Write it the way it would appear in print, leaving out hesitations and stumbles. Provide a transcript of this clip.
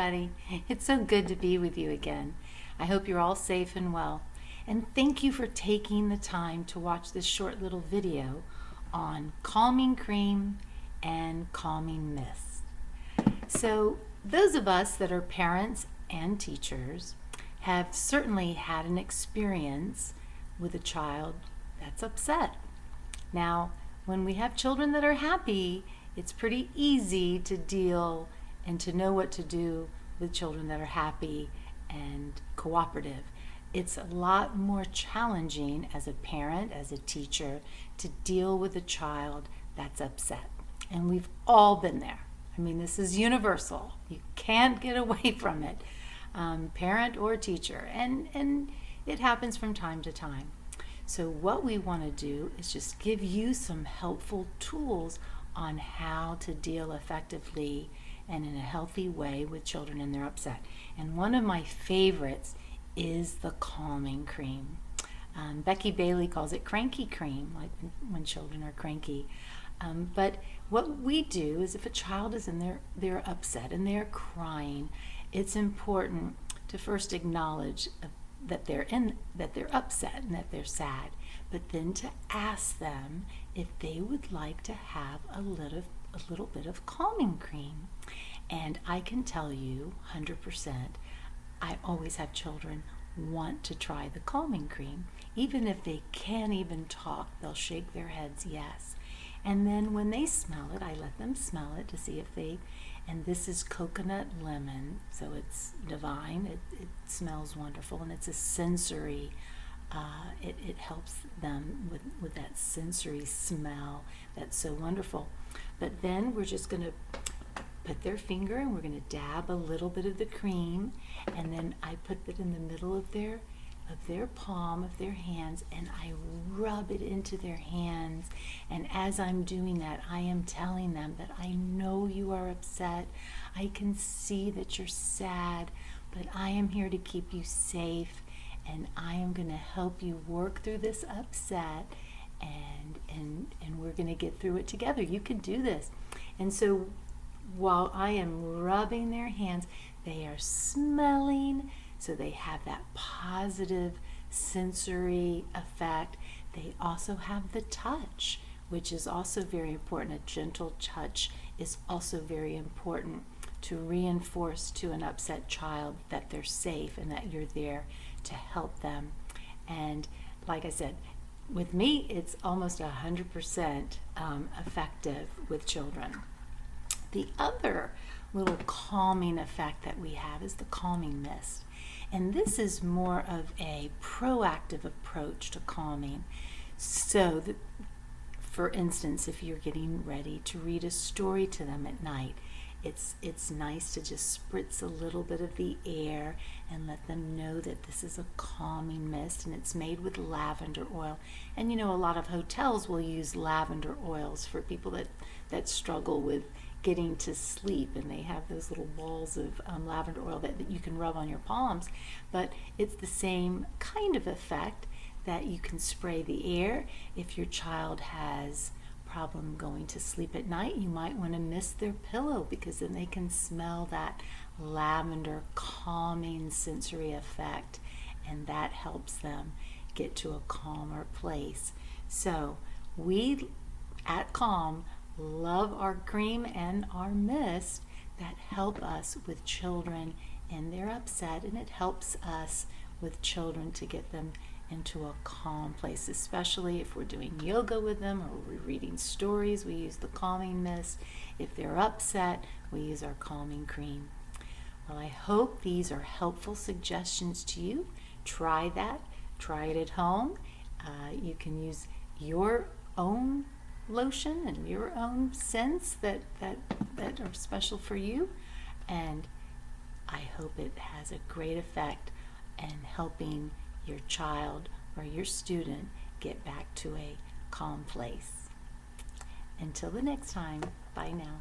everybody. It's so good to be with you again. I hope you're all safe and well. And thank you for taking the time to watch this short little video on calming cream and calming mist. So those of us that are parents and teachers have certainly had an experience with a child that's upset. Now, when we have children that are happy, it's pretty easy to deal and to know what to do with children that are happy and cooperative. It's a lot more challenging as a parent, as a teacher, to deal with a child that's upset. And we've all been there. I mean, this is universal. You can't get away from it, parent or teacher. And it happens from time to time. So what we want to do is just give you some helpful tools on how to deal effectively and in a healthy way with children and their upset. And one of my favorites is the calming cream. Becky Bailey calls it cranky cream, like when children are cranky. But what we do is if a child is in they're upset and they're crying, it's important to first acknowledge that they're upset and that they're sad, but then to ask them if they would like to have a little bit of calming cream. And I can tell you 100%, I always have children want to try the calming cream. Even if they can't even talk, they'll shake their heads yes. And then when they smell it, I let them smell it to see if and this is coconut lemon, so it's divine. It smells wonderful, and it's a sensory, it helps them with that sensory smell that's so wonderful. But then we're just going to put their finger and we're going to dab a little bit of the cream, and then I put it in the middle of their palm of their hands, and I rub it into their hands. And as I'm doing that, I am telling them that I know you are upset. I can see that you're sad, but I am here to keep you safe, and I am going to help you work through this upset, and we're going to get through it together. You can do this. And so while I am rubbing their hands, they are smelling, so they have that positive sensory effect. They also have the touch, which is also very important. A gentle touch is also very important to reinforce to an upset child that they're safe and that you're there to help them. And like I said, with me, it's almost 100% effective with children. The other little calming effect that we have is the calming mist. And this is more of a proactive approach to calming. So, for instance, if you're getting ready to read a story to them at night, it's nice to just spritz a little bit of the air and let them know that this is a calming mist, and it's made with lavender oil. And a lot of hotels will use lavender oils for people that struggle with getting to sleep, and they have those little balls of lavender oil that you can rub on your palms. But it's the same kind of effect that you can spray the air. If your child has problem going to sleep at night, you might want to mist their pillow, because then they can smell that lavender calming sensory effect, and that helps them get to a calmer place. So we at Calm love our cream and our mist that help us with children and they're upset, and it helps us with children to get them into a calm place, especially if we're doing yoga with them or we're reading stories. We use the calming mist. If they're upset, we use our calming cream. Well, I hope these are helpful suggestions to you. Try that. Try it at home. You can use your own lotion and your own scents that are special for you, and I hope it has a great effect in helping your child or your student get back to a calm place. Until the next time, bye now.